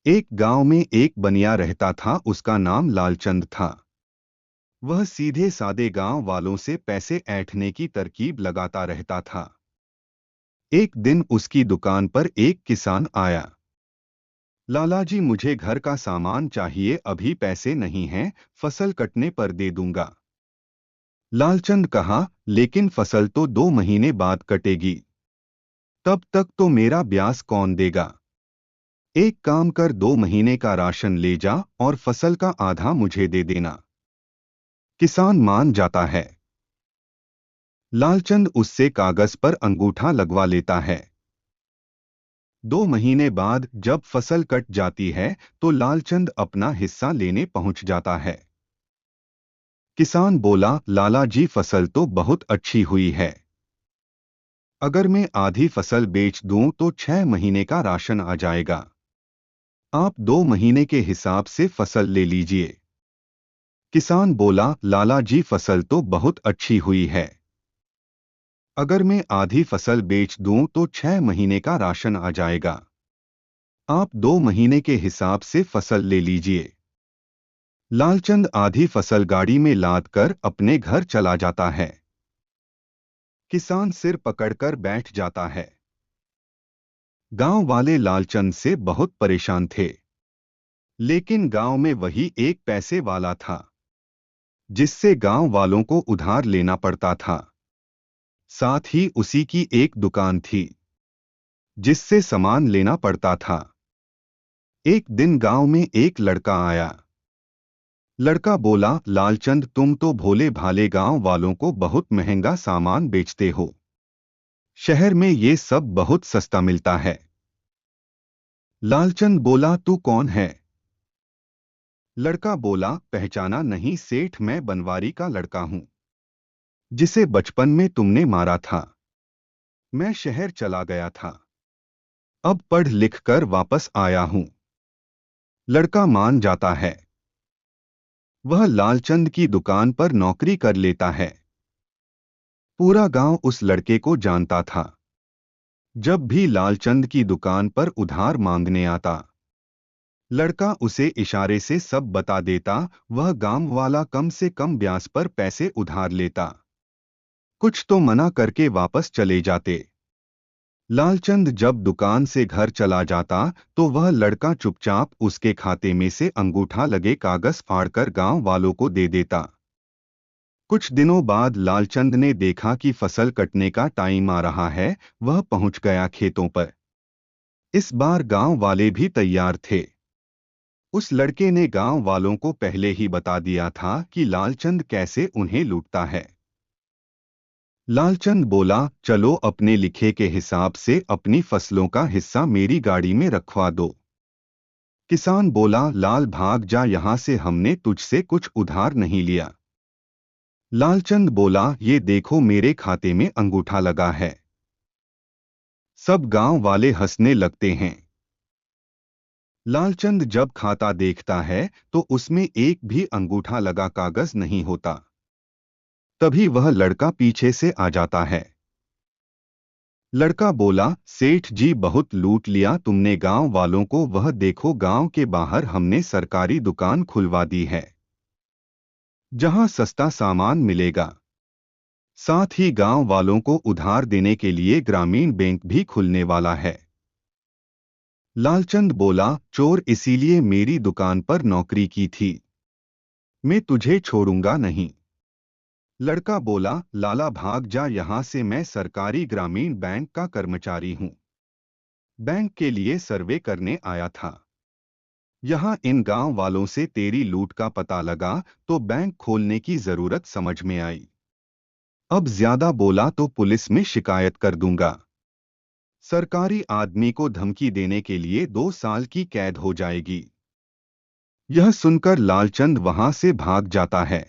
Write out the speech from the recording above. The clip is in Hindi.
एक गांव में एक बनिया रहता था। उसका नाम लालचंद था। वह सीधे सादे गांव वालों से पैसे ऐंठने की तरकीब लगाता रहता था। एक दिन उसकी दुकान पर एक किसान आया। लाला जी, मुझे घर का सामान चाहिए, अभी पैसे नहीं हैं, फसल कटने पर दे दूंगा। लालचंद कहा, लेकिन फसल तो 2 महीने बाद कटेगी। तब तक तो मेरा ब्याज कौन देगा? एक काम कर, 2 महीने का राशन ले जा और फसल का आधा मुझे दे देना। किसान मान जाता है। लालचंद उससे कागज पर अंगूठा लगवा लेता है। 2 महीने बाद जब फसल कट जाती है तो लालचंद अपना हिस्सा लेने पहुंच जाता है। किसान बोला, लाला जी, फसल तो बहुत अच्छी हुई है। अगर मैं आधी फसल बेच दूं तो 6 महीने का राशन आ जाएगा। आप 2 महीने के हिसाब से फसल ले लीजिए। किसान बोला, लाला जी, फसल तो बहुत अच्छी हुई है। अगर मैं आधी फसल बेच दूं तो 6 महीने का राशन आ जाएगा। आप 2 महीने के हिसाब से फसल ले लीजिए। लालचंद आधी फसल गाड़ी में लाद कर अपने घर चला जाता है। किसान सिर पकड़कर बैठ जाता है। गांव वाले लालचंद से बहुत परेशान थे। लेकिन गांव में वही एक पैसे वाला था जिससे गांव वालों को उधार लेना पड़ता था। साथ ही उसी की एक दुकान थी जिससे सामान लेना पड़ता था। एक दिन गांव में एक लड़का आया। लड़का बोला, लालचंद, तुम तो भोले भाले गांव वालों को बहुत महंगा सामान बेचते हो। शहर में ये सब बहुत सस्ता मिलता है। लालचंद बोला, तू कौन है? लड़का बोला, पहचाना नहीं सेठ, मैं बनवारी का लड़का हूं जिसे बचपन में तुमने मारा था। मैं शहर चला गया था, अब पढ़ लिख कर वापस आया हूं। लड़का मान जाता है। वह लालचंद की दुकान पर नौकरी कर लेता है। पूरा गांव उस लड़के को जानता था। जब भी लालचंद की दुकान पर उधार मांगने आता, लड़का उसे इशारे से सब बता देता। वह गांव वाला कम से कम ब्याज पर पैसे उधार लेता। कुछ तो मना करके वापस चले जाते। लालचंद जब दुकान से घर चला जाता तो वह लड़का चुपचाप उसके खाते में से अंगूठा लगे कागज फाड़कर गांव वालों को दे देता। कुछ दिनों बाद लालचंद ने देखा कि फसल कटने का टाइम आ रहा है। वह पहुंच गया खेतों पर। इस बार गांव वाले भी तैयार थे। उस लड़के ने गांव वालों को पहले ही बता दिया था कि लालचंद कैसे उन्हें लूटता है। लालचंद बोला, चलो अपने लिखे के हिसाब से अपनी फसलों का हिस्सा मेरी गाड़ी में रखवा दो। किसान बोला, लाल भाग जा यहां से, हमने तुझसे कुछ उधार नहीं लिया। लालचंद बोला, ये देखो मेरे खाते में अंगूठा लगा है। सब गांव वाले हंसने लगते हैं। लालचंद जब खाता देखता है तो उसमें एक भी अंगूठा लगा कागज नहीं होता। तभी वह लड़का पीछे से आ जाता है। लड़का बोला, सेठ जी, बहुत लूट लिया तुमने गांव वालों को। वह देखो, गांव के बाहर हमने सरकारी दुकान खुलवा दी है जहां सस्ता सामान मिलेगा। साथ ही गांव वालों को उधार देने के लिए ग्रामीण बैंक भी खुलने वाला है। लालचंद बोला, चोर इसीलिए मेरी दुकान पर नौकरी की थी, मैं तुझे छोड़ूंगा नहीं। लड़का बोला, लाला भाग जा यहां से, मैं सरकारी ग्रामीण बैंक का कर्मचारी हूं, बैंक के लिए सर्वे करने आया था। यहाँ इन गांव वालों से तेरी लूट का पता लगा तो बैंक खोलने की जरूरत समझ में आई। अब ज्यादा बोला तो पुलिस में शिकायत कर दूंगा। सरकारी आदमी को धमकी देने के लिए 2 साल की कैद हो जाएगी। यह सुनकर लालचंद वहां से भाग जाता है।